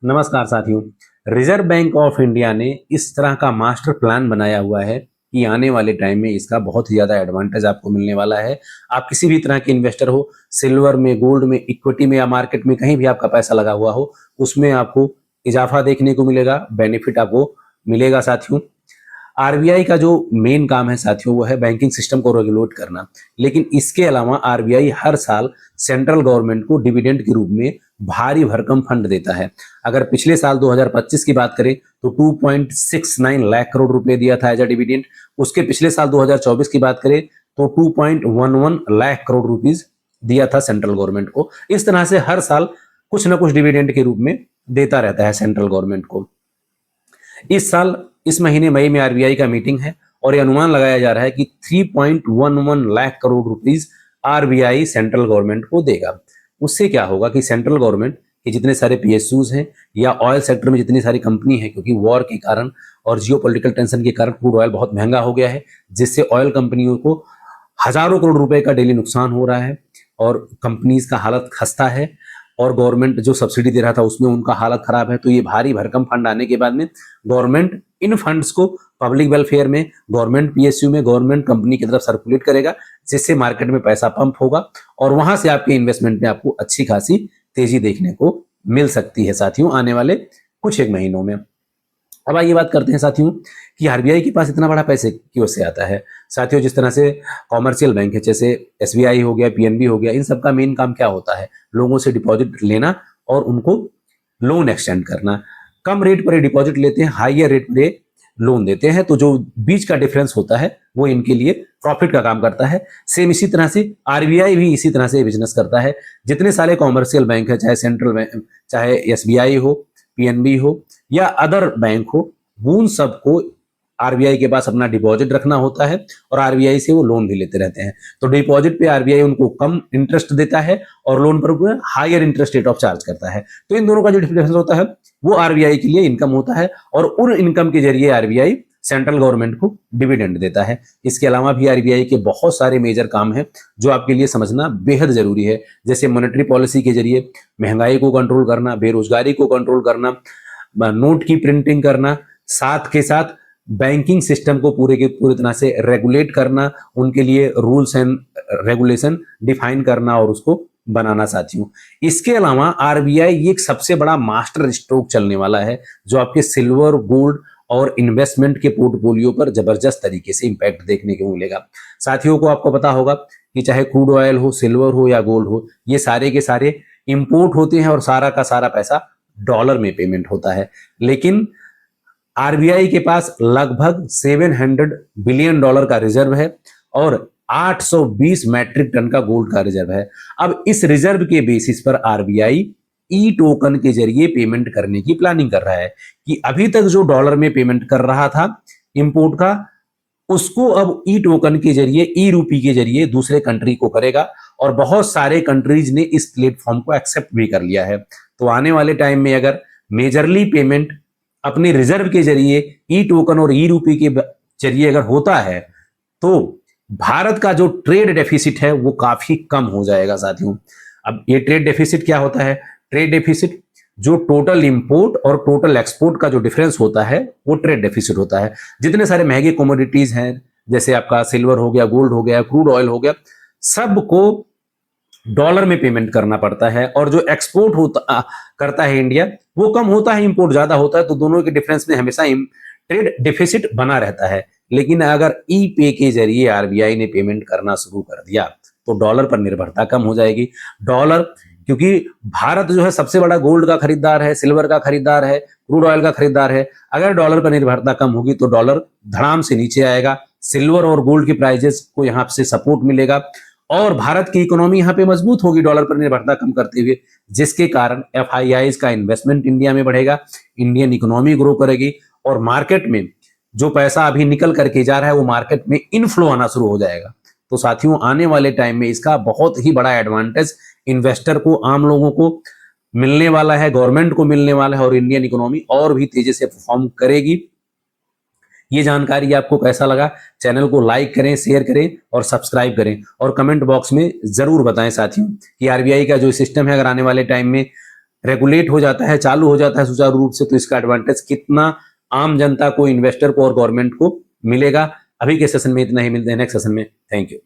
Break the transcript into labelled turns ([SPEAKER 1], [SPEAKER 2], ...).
[SPEAKER 1] नमस्कार साथियों। Reserve bank of India ने इस तरह का मास्टर प्लान बनाया हुआ है कि आने वाले टाइम में इसका बहुत ही ज़्यादा एडवांटेज आपको मिलने वाला है। आप किसी भी तरह के इन्वेस्टर हो, सिल्वर में, गोल्ड में, इक्विटी में या मार्केट में कहीं भी आपका पैसा लगा हुआ हो, उसमें आपको इजाफा देखने को मिलेगा, बेनिफिट आपको मिलेगा साथियों। आरबीआई का जो मेन काम है साथियों वो है बैंकिंग सिस्टम को रेगुलेट करना। लेकिन इसके अलावा आरबीआई हर साल सेंट्रल गवर्नमेंट को डिविडेंड के रूप में भारी भरकम फंड देता है। अगर पिछले साल 2025 की बात करें तो 2.69 लाख करोड़ रुपए दिया था एज अ डिविडेंड। उसके पिछले साल 2024 की बात करें तो 2.11 लाख करोड़ रुपीज दिया था सेंट्रल गवर्नमेंट को। इस तरह से हर साल कुछ ना कुछ डिविडेंड के रूप में देता रहता है सेंट्रल गवर्नमेंट को। इस साल इस महीने मई में आरबीआई का मीटिंग है और यह अनुमान लगाया जा रहा है कि 3.11 lakh crore rupees RBI central government को देगा। उससे क्या होगा कि सेंट्रल गवर्नमेंट के जितने सारे पीएसयूज हैं या ऑयल सेक्टर में जितनी सारी कंपनी है, क्योंकि वॉर के कारण और जियोपॉलिटिकल टेंशन के कारण क्रूड ऑयल बहुत महंगा हो गया है, जिससे ऑयल कंपनियों को हजारों करोड़ रुपए का डेली नुकसान हो रहा है और कंपनीज का हालत खस्ता है और गवर्नमेंट जो सब्सिडी दे रहा था उसमें उनका हालत खराब है। तो ये भारी भरकम फंड आने के बाद में गवर्नमेंट इन फंड्स को पब्लिक वेलफेयर में, गवर्नमेंट पीएसयू में, गवर्नमेंट कंपनी की तरफ सर्कुलेट करेगा, जिससे मार्केट में पैसा पंप होगा और वहां से आपके इन्वेस्टमेंट में आपको अच्छी खासी तेजी देखने को मिल सकती है साथियों आने वाले कुछ एक महीनों में। अब आइए बात करते हैं साथियों कि आरबीआई के पास इतना बड़ा पैसे क्यों से आता है। साथियों, जिस तरह से कॉमर्शियल बैंक है, जैसे एसबीआई हो गया, पीएनबी हो गया, इन सब का मेन काम क्या होता है? लोगों से डिपॉजिट लेना और उनको लोन एक्सटेंड करना। कम रेट पर डिपॉजिट लेते हैं, हाइयर रेट पर लोन देते हैं, तो जो बीच का डिफरेंस होता है वो इनके लिए प्रॉफिट का काम करता है। सेम इसी तरह से आरबीआई भी इसी तरह से बिजनेस करता है। जितने सारे कॉमर्शियल बैंक है, चाहे सेंट्रल बैंक, चाहे एसबीआई हो, पीएनबी हो या अदर बैंक हो, उन सबको आरबीआई के पास अपना डिपॉजिट रखना होता है और आरबीआई से वो लोन भी लेते रहते हैं। तो डिपॉजिट पे आरबीआई उनको कम इंटरेस्ट देता है और लोन पर higher interest rate of charge करता है। तो इन दोनों का जो डिफरेंस होता है वो आरबीआई के लिए इनकम होता है और उन इनकम के जरिए आरबीआई सेंट्रल गवर्नमेंट को डिविडेंड देता है। इसके अलावा भी आरबीआई के बहुत सारे मेजर काम है जो आपके लिए समझना बेहद जरूरी है, जैसे मॉनेटरी पॉलिसी के जरिए महंगाई को कंट्रोल करना, बेरोजगारी को कंट्रोल करना, नोट की प्रिंटिंग करना, साथ के साथ बैंकिंग सिस्टम को पूरे के पूरी तरह से रेगुलेट करना, उनके लिए रूल्स एंड रेगुलेशन डिफाइन करना और उसको बनाना साथियों। इसके अलावा आरबीआई एक सबसे बड़ा मास्टर स्ट्रोक चलने वाला है जो आपके सिल्वर, गोल्ड और इन्वेस्टमेंट के पोर्टफोलियो पर जबरदस्त तरीके से इंपैक्ट देखने को मिलेगा। साथियों को आपको पता होगा कि चाहे क्रूड ऑयल हो, सिल्वर हो या गोल्ड हो, ये सारे के सारे इंपोर्ट होते हैं और सारा का सारा पैसा डॉलर में पेमेंट होता है। लेकिन आरबीआई के पास लगभग 700 बिलियन डॉलर का रिजर्व है और 820 मैट्रिक टन का गोल्ड का रिजर्व है। अब इस रिजर्व के बेसिस पर आरबीआई ई टोकन के जरिए पेमेंट करने की प्लानिंग कर रहा है कि अभी तक जो डॉलर में पेमेंट कर रहा था इंपोर्ट का, उसको अब ई टोकन के जरिए, ई रूपी के जरिए दूसरे कंट्री को करेगा और बहुत सारे कंट्रीज ने इस प्लेटफॉर्म को एक्सेप्ट भी कर लिया है। तो आने वाले टाइम में अगर मेजरली पेमेंट अपने रिजर्व के जरिए, ई टोकन और ई रूपी के जरिए अगर होता है तो भारत का जो ट्रेड डेफिसिट है वो काफी कम हो जाएगा साथियों। अब ये ट्रेड डेफिसिट क्या होता है? ट्रेड डेफिसिट जो टोटल इंपोर्ट और टोटल एक्सपोर्ट का जो डिफरेंस होता है वो ट्रेड डेफिसिट होता है। जितने सारे महंगे कमोडिटीज हैं, जैसे आपका सिल्वर हो गया, गोल्ड हो गया, क्रूड ऑयल हो गया, सबको डॉलर में पेमेंट करना पड़ता है और जो एक्सपोर्ट होता करता है इंडिया वो कम होता है, इंपोर्ट ज्यादा होता है। तो दोनों के डिफरेंस में हमेशा ट्रेड डेफिसिट बना रहता है। लेकिन अगर ई पे के जरिए आरबीआई ने पेमेंट करना शुरू कर दिया तो डॉलर पर निर्भरता कम हो जाएगी। डॉलर, क्योंकि भारत जो है सबसे बड़ा गोल्ड का खरीदार है, सिल्वर का खरीदार है, क्रूड ऑयल का खरीदार है, अगर डॉलर पर निर्भरता कम होगी तो डॉलर धड़ाम से नीचे आएगा, सिल्वर और गोल्ड के प्राइजेस को यहाँ से सपोर्ट मिलेगा और भारत की इकोनॉमी यहाँ पे मजबूत होगी डॉलर पर निर्भरता कम करते हुए, जिसके कारण एफआईआईज का इन्वेस्टमेंट इंडिया में बढ़ेगा, इंडियन इकोनॉमी ग्रो करेगी और मार्केट में जो पैसा अभी निकल करके जा रहा है वो मार्केट में इनफ्लो आना शुरू हो जाएगा। तो साथियों आने वाले टाइम में इसका बहुत ही बड़ा एडवांटेज इन्वेस्टर को, आम लोगों को मिलने वाला है, गवर्नमेंट को मिलने वाला है और इंडियन इकोनॉमी और भी तेजी से परफॉर्म करेगी। ये जानकारी आपको कैसा लगा? चैनल को लाइक करें, शेयर करें और सब्सक्राइब करें और कमेंट बॉक्स में जरूर बताएं साथियों कि आरबीआई का जो सिस्टम है अगर आने वाले टाइम में रेगुलेट हो जाता है, चालू हो जाता है सुचारू रूप से, तो इसका एडवांटेज कितना आम जनता को, इन्वेस्टर को और गवर्नमेंट को मिलेगा। अभी के सेशन में इतना ही, मिलते हैं नेक्स्ट सेशन में। Thank you.